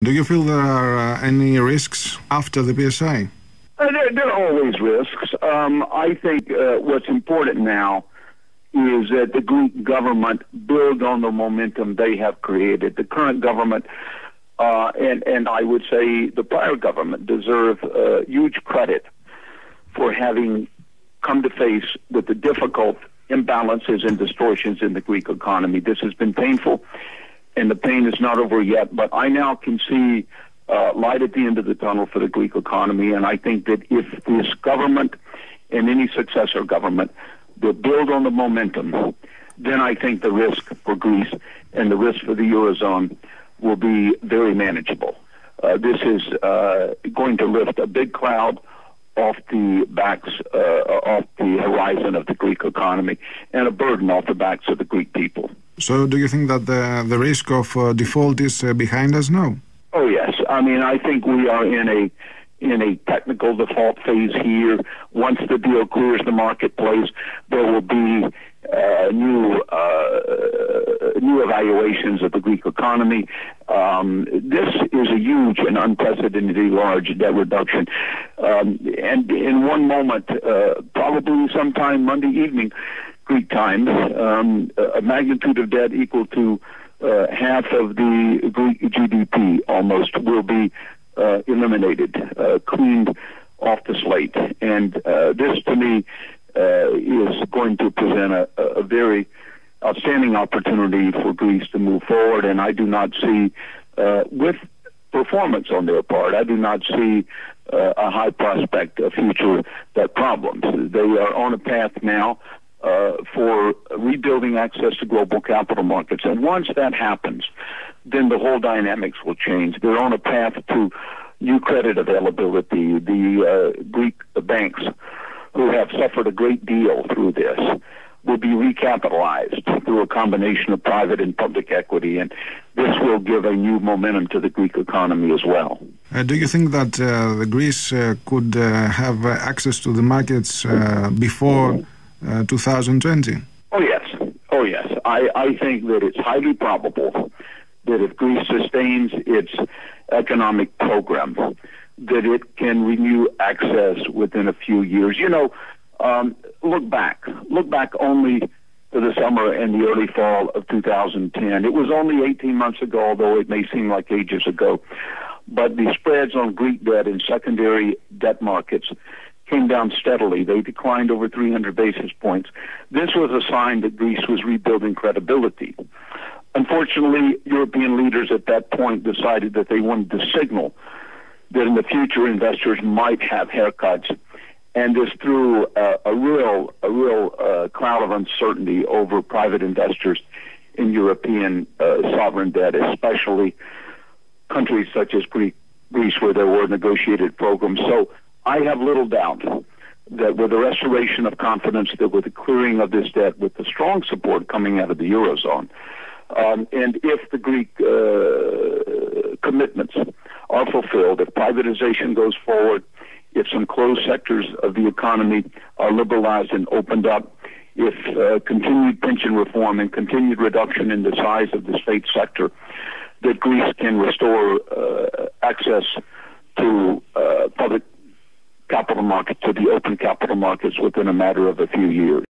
Do you feel there are any risks after the PSI? There are always risks. I think what's important now is that the Greek government build on the momentum they have created. The current government, and I would say the prior government, deserve huge credit for having come to face with the difficult imbalances and distortions in the Greek economy. This has been painful, and the pain is not over yet, but I now can see light at the end of the tunnel for the Greek economy, and I think that if this government and any successor government will build on the momentum, then I think the risk for Greece and the risk for the Eurozone will be very manageable. This is going to lift a big cloud off the backs, off the horizon of the Greek economy, and a burden off the backs of the Greek people. So do you think that the risk of default is behind us now? Oh, yes. I mean, I think we are in a technical default phase here. Once the deal clears the marketplace, there will be new evaluations of the Greek economy. This is a huge and unprecedentedly large debt reduction. And in one moment, probably sometime Monday evening, Greek time, a magnitude of debt equal to half of the Greek GDP almost will be eliminated, cleaned off the slate. And this, to me, is going to present a very outstanding opportunity for Greece to move forward. And I do not see, with performance on their part, I do not see a high prospect of future debt problems. They are on a path now for rebuilding access to global capital markets. And once that happens, then the whole dynamics will change. They're on a path to new credit availability. The Greek banks, who have suffered a great deal through this, will be recapitalized through a combination of private and public equity, and this will give a new momentum to the Greek economy as well. Do you think that the Greece could have access to the markets before 2020? Oh, yes. Oh, yes. I think that it's highly probable that if Greece sustains its economic program, that it can renew access within a few years. You know, look back only to the summer and the early fall of 2010. It was only 18 months ago, although it may seem like ages ago, but the spreads on Greek debt in secondary debt markets came down steadily. They declined over 300 basis points. This was a sign that Greece was rebuilding credibility. Unfortunately, European leaders at that point decided that they wanted to signal that in the future investors might have haircuts, and this threw a real cloud of uncertainty over private investors in European sovereign debt, especially countries such as Greece, where there were negotiated programs. So I have little doubt that with the restoration of confidence, that with the clearing of this debt, with the strong support coming out of the Eurozone, and if the Greek commitments are fulfilled, if privatization goes forward, if some closed sectors of the economy are liberalized and opened up, if continued pension reform and continued reduction in the size of the state sector, that Greece can restore access to public capital markets, to the open capital markets within a matter of a few years.